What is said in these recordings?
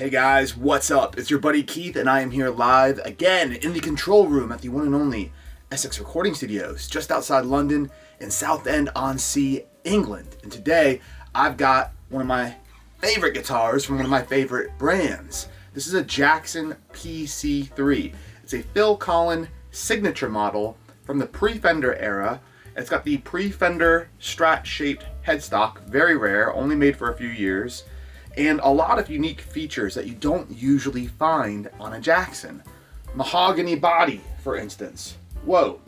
Hey guys, what's up? It's your buddy Keith, and I am here live again in the control room at the one and only Essex Recording Studios, just outside London in Southend-on-Sea, England. And today, I've got one of my favorite guitars from one of my favorite brands. This is a Jackson PC3. It's a Phil Collen signature model from the Pre-Fender era. It's got the Pre-Fender strat-shaped headstock, very rare, only made for a few years, and a lot of unique features that you don't usually find on a Jackson. Mahogany body, for instance. Whoa.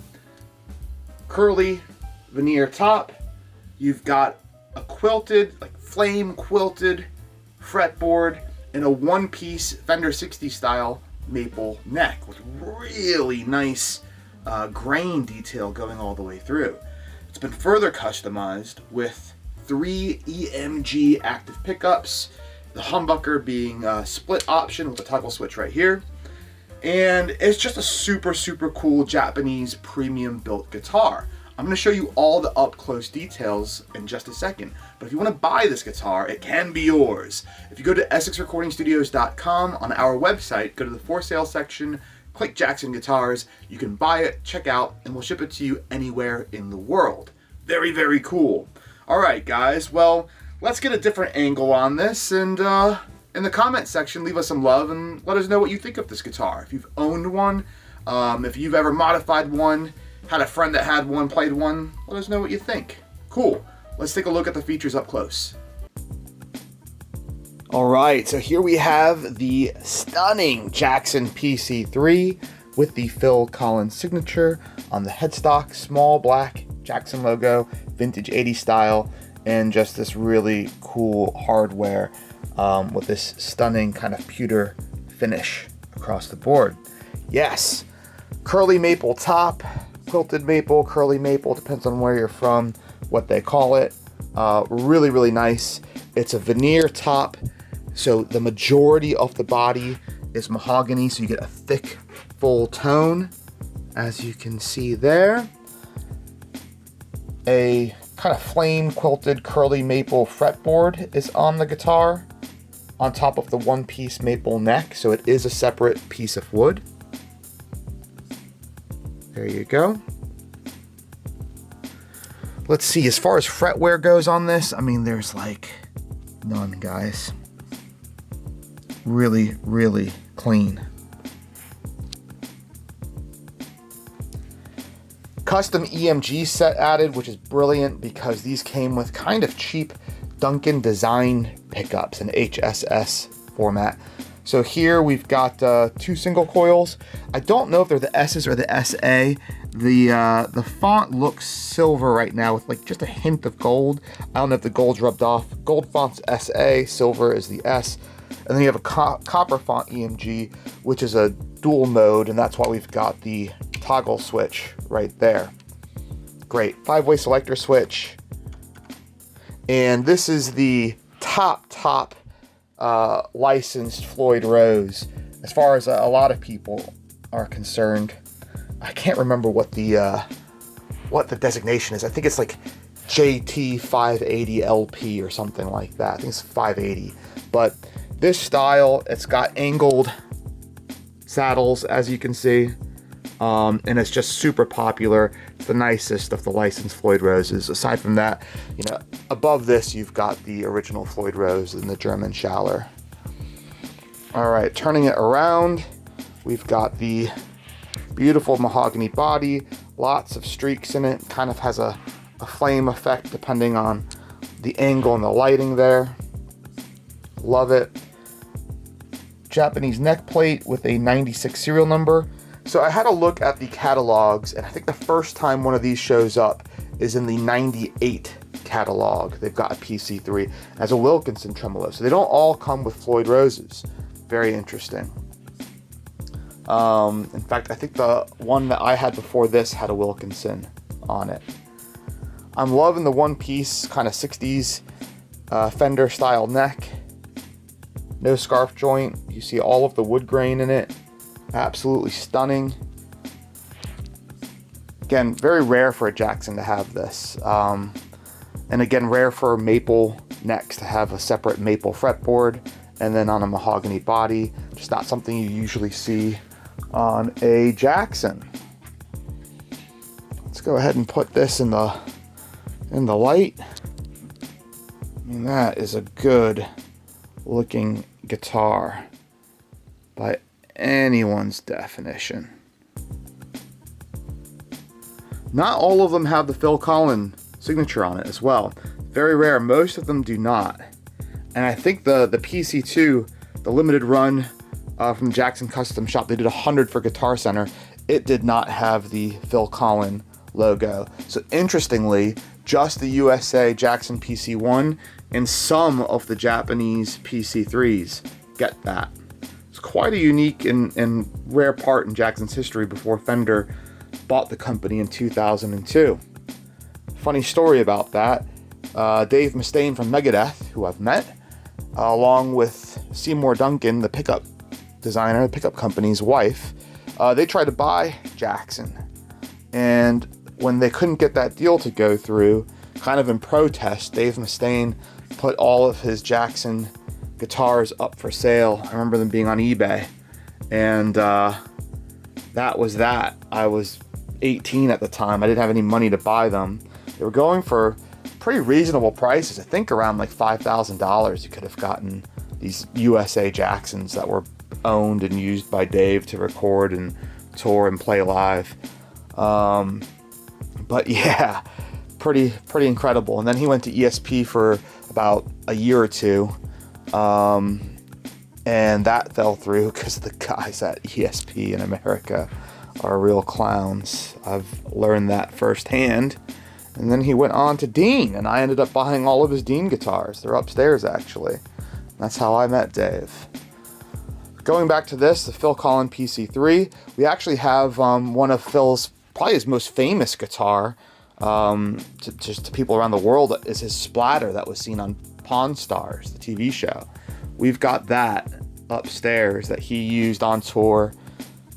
Curly veneer top. You've got a quilted, like flame quilted fretboard and a one-piece Fender 60 style maple neck with really nice grain detail going all the way through. It's been further customized with 3 EMG active pickups, the humbucker being a split option with a toggle switch right here. And it's just a super cool Japanese premium built guitar. I'm going to show you all the up close details in just a second. But if you want to buy this guitar, it can be yours. If you go to EssexRecordingStudios.com on our website, go to the for sale section, click Jackson Guitars, you can buy it, check out, and we'll ship it to you anywhere in the world. Very cool. Alright guys, well, let's get a different angle on this, and in the comment section, leave us some love and let us know what you think of this guitar. If you've owned one, if you've ever modified one, had a friend that had one, played one, let us know what you think. Cool. Let's take a look at the features up close. Alright, so here we have the stunning Jackson PC3 with the Phil Collen signature on the headstock, small black Jackson logo, vintage 80s style, and just this really cool hardware with this stunning kind of pewter finish across the board. Yes, curly maple top, quilted maple, curly maple, depends on where you're from, what they call it. Really nice. It's a veneer top, so the majority of the body is mahogany, so you get a thick, full tone, as you can see there. A kind of flame quilted curly maple fretboard is on the guitar on top of the one-piece maple neck, so it is a separate piece of wood. There you go. Let's see, as far as fretwear goes on this, I mean, there's like none, guys. Really clean. Custom EMG set added, which is brilliant because these came with kind of cheap Duncan Design pickups in HSS format. So here we've got 2 single coils. I don't know if they're the S's or the SA. The font looks silver right now with like just a hint of gold. I don't know if the gold's rubbed off. Gold font's SA, silver is the S. And then you have a copper font EMG, which is a dual mode, and that's why we've got the toggle switch right there. Great 5-way selector switch. And this is the top licensed Floyd Rose. As far as a lot of people are concerned, I can't remember what the designation is. I think it's like JT 580 LP or something like that. I think it's 580. But this style, it's got angled saddles, as you can see. And it's just super popular. It's the nicest of the licensed Floyd Roses. Aside from that, you know, above this, you've got the original Floyd Rose and the German Schaller. All right, turning it around, we've got the beautiful mahogany body, lots of streaks in it, kind of has a flame effect depending on the angle and the lighting there. Love it. Japanese neck plate with a 96 serial number. So I had a look at the catalogs, and I think the first time one of these shows up is in the 98 catalog. They've got a PC3 as a Wilkinson Tremolo. So they don't all come with Floyd Roses. Very interesting. In fact, I think the one that I had before this had a Wilkinson on it. I'm loving the one-piece kind of 60s Fender style neck. No scarf joint. You see all of the wood grain in it. Absolutely stunning. Again, very rare for a Jackson to have this. And again, rare for maple necks to have a separate maple fretboard and then on a mahogany body. Just not something you usually see on a Jackson. Let's go ahead and put this in the light. I mean, that is a good looking guitar by anyone's definition. Not all of them have the Phil Collen signature on it as well. Very rare. Most of them do not. And I think the PC2, the limited run from Jackson Custom Shop, they did 100 for Guitar Center. It did not have the Phil Collen logo. So interestingly, just the USA Jackson PC1 and some of the Japanese PC3s get that. It's quite a unique and rare part in Jackson's history before Fender bought the company in 2002. Funny story about that, Dave Mustaine from Megadeth, who I've met, along with Seymour Duncan, the pickup designer, the pickup company's wife, they tried to buy Jackson. And when they couldn't get that deal to go through, kind of in protest, Dave Mustaine put all of his Jackson guitars up for sale. I remember them being on eBay. And that was that. I was 18 at the time. I didn't have any money to buy them. They were going for pretty reasonable prices. I think around like $5,000 you could have gotten these USA Jacksons that were owned and used by Dave to record and tour and play live. But yeah, pretty incredible. And then he went to ESP for about a year or two, and that fell through because the guys at ESP in America are real clowns. I've learned that firsthand. And then he went on to Dean, and I ended up buying all of his Dean guitars. They're upstairs, actually. That's how I met Dave. Going back to this, the Phil Collen PC3, we actually have one of Phil's, probably his most famous guitar, to people around the world, is his Splatter that was seen on Pawn Stars, the TV show. We've got that upstairs that he used on tour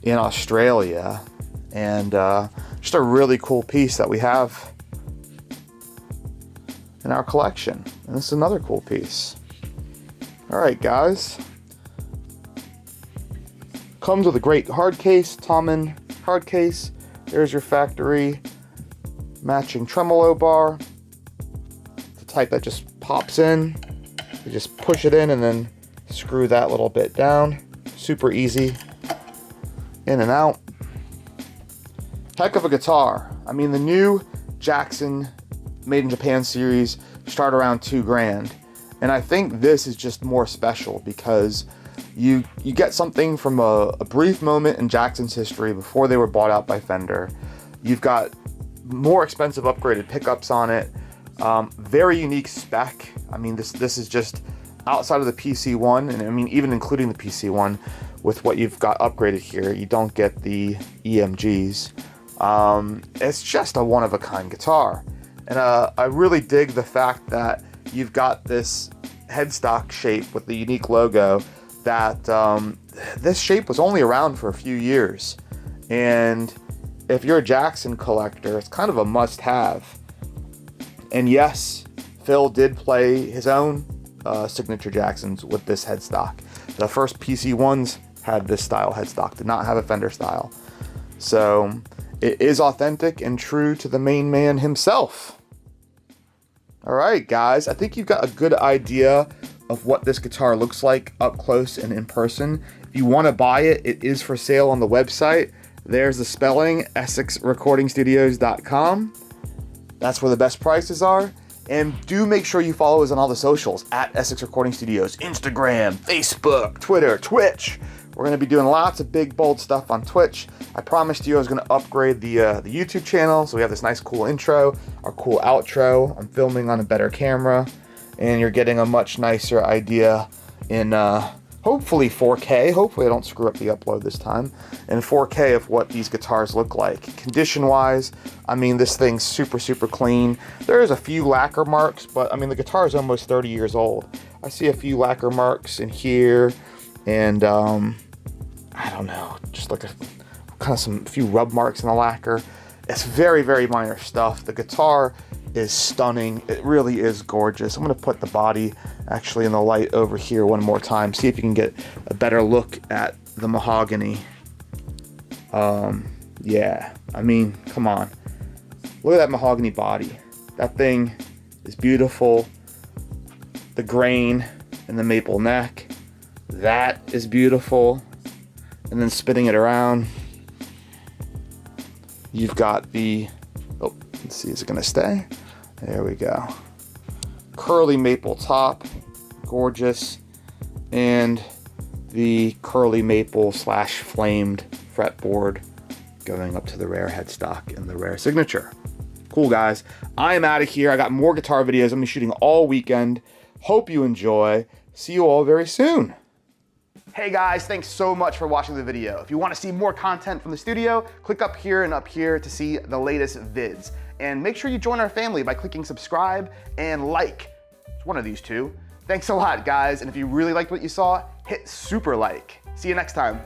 in Australia, and just a really cool piece that we have in our collection. And this is another cool piece. Alright guys, comes with a great hard case, Tommen hard case. There's your factory matching tremolo bar, the type that just pops in. You just push it in and then screw that little bit down. Super easy, in and out. Heck of a guitar. I mean, the new Jackson Made in Japan series start around $2,000, and I think this is just more special because you get something from a brief moment in Jackson's history before they were bought out by Fender. You've got more expensive upgraded pickups on it, very unique spec. I mean, this is just outside of the PC1, and I mean even including the PC1 with what you've got upgraded here, you don't get the EMGs. It's just a one-of-a-kind guitar. And I really dig the fact that you've got this headstock shape with the unique logo that this shape was only around for a few years. And if you're a Jackson collector, it's kind of a must-have. And yes, Phil did play his own signature Jacksons with this headstock. The first PC1s had this style headstock, did not have a Fender style. So it is authentic and true to the main man himself. Alright guys, I think you've got a good idea of what this guitar looks like up close and in person. If you want to buy it, it is for sale on the website. There's the spelling, EssexRecordingStudios.com. That's where the best prices are. And do make sure you follow us on all the socials, at Essex Recording Studios, Instagram, Facebook, Twitter, Twitch. We're going to be doing lots of big, bold stuff on Twitch. I promised you I was going to upgrade the YouTube channel, so we have this nice, cool intro, our cool outro. I'm filming on a better camera, and you're getting a much nicer idea in hopefully 4K. Hopefully I don't screw up the upload this time. In 4K of what these guitars look like. Condition-wise, I mean, this thing's super, super clean. There's a few lacquer marks, but I mean, the guitar is almost 30 years old. I see a few lacquer marks in here, and I don't know, just like a few rub marks in the lacquer. It's very, very minor stuff. The guitar is stunning. It really is gorgeous. I'm gonna put the body actually in the light over here one more time. See if you can get a better look at the mahogany. Yeah, I mean, come on. Look at that mahogany body. That thing is beautiful. The grain and the maple neck, that is beautiful. And then spinning it around, you've got the, oh, let's see, is it gonna stay? There we go. Curly maple top, gorgeous. And the curly maple slash flamed fretboard going up to the rare headstock and the rare signature. Cool, guys. I am out of here. I got more guitar videos I'm gonna be shooting all weekend. Hope you enjoy. See you all very soon. Hey guys, thanks so much for watching the video. If you want to see more content from the studio, click up here and up here to see the latest vids. And make sure you join our family by clicking subscribe and like. It's one of these two. Thanks a lot, guys. And if you really liked what you saw, hit super like. See you next time.